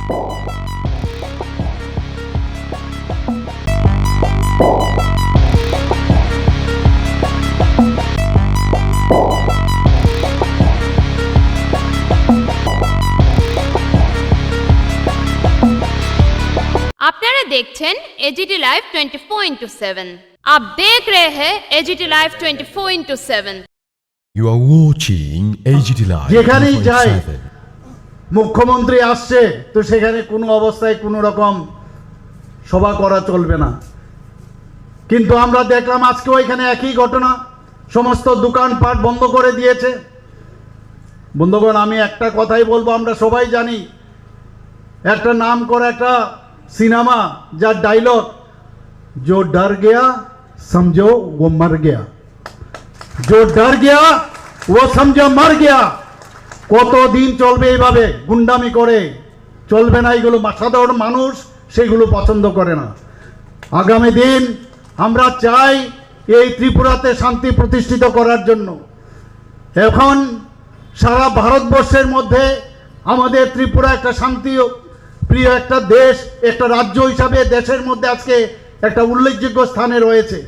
আপনারা দেখছেন AGT live 24/7। आप देख रहे हैं AGT live 24/7। You are watching AGT Live যেখানেই যাই 24/7। মুখ্যমন্ত্রী আসছে তো সেখানে কোনো অবস্থায় কোনো রকম সভা করা চলবে না, কিন্তু আমরা দেখলাম আজকে ওইখানে একই ঘটনা, সমস্ত দোকানপাট বন্ধ করে দিয়েছে। বন্ধুগণ, আমি একটা কথাই বলবো, আমরা সবাই জানি একটা নাম করা একটা সিনেমা যার ডায়লগ, जो डर गया समझो वो मर गया, जो डर गया वो समझो मर गया। কতদিন চলবে এইভাবে গুন্ডামি করে? চলবে না, এগুলো সাধারণ মানুষ সেগুলো পছন্দ করে না। আগামী দিন আমরা চাই এই ত্রিপুরাতে শান্তি প্রতিষ্ঠিত করার জন্য। এখন সারা ভারতবর্ষের মধ্যে আমাদের ত্রিপুরা একটা শান্তি প্রিয় একটা দেশ, একটা রাজ্য হিসাবে দেশের মধ্যে আজকে একটা উল্লেখযোগ্য স্থানে রয়েছে।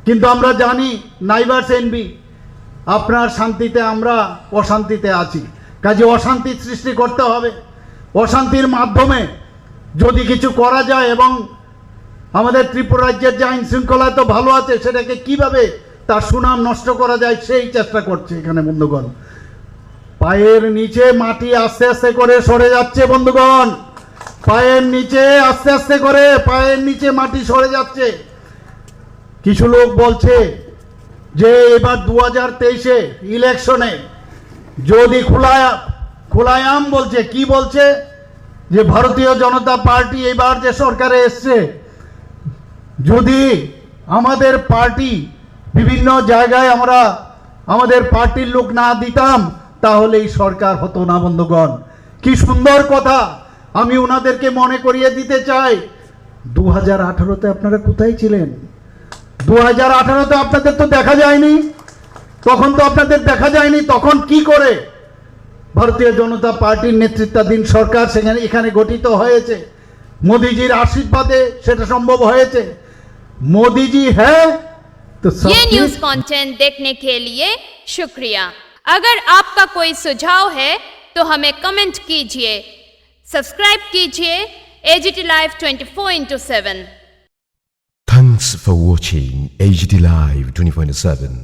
কিন্তু আমরা জানি নাইবার্স এনবি, আপনার শান্তিতে আমরা অশান্তিতে আছি, কাজে অশান্তি সৃষ্টি করতে হবে। অশান্তির মাধ্যমে যদি কিছু করা যায় এবং আমাদের ত্রিপুরা রাজ্যের যে আইন শৃঙ্খলা তো ভালো আছে, সেটাকে কিভাবে তার সুনাম নষ্ট করা যায় সেই চেষ্টা করছে এখানে। বন্ধুগণ, পায়ের নিচে মাটি আস্তে আস্তে করে সরে যাচ্ছে। বন্ধুগণ, পায়ের নিচে আস্তে আস্তে করে পায়ের নিচে মাটি সরে যাচ্ছে। কিছু লোক বলছে যে এবার 2023-এ ইলেকশনে যদি খোলায়াম বলছে, কি বলছে, যে ভারতীয় জনতা পার্টি এবার যে সরকারে এসছে, যদি আমাদের পার্টি বিভিন্ন জায়গায় আমরা আমাদের পার্টির লোক না দিতাম তাহলে এই সরকার হতো না। বন্ধুগণ, কি সুন্দর কথা। আমি ওনাদেরকে মনে করিয়ে দিতে চাই, 2018-তে আপনারা কোথায় ছিলেন? 2018-তে আপনাদের তো দেখা যায়নি, তখন তো আপনাদের দেখা যায়নি। তখন কি করে ভারতীয় জনতা পার্টির নেতৃত্বাধীন সরকার এখানে গঠিত হয়েছে? মোদিজির আশীর্বাদে সেটা সম্ভব হয়েছে। মোদিজি হ্যাঁ তো ये न्यूज कंटेंट देखने के लिए शुक्रिया। अगर आपका कोई सुझाव है तो हमें कमेंट कीजिए, सब्सक्राइब कीजिए AGT live 24/7। Thanks for watching AGT Live 24/7.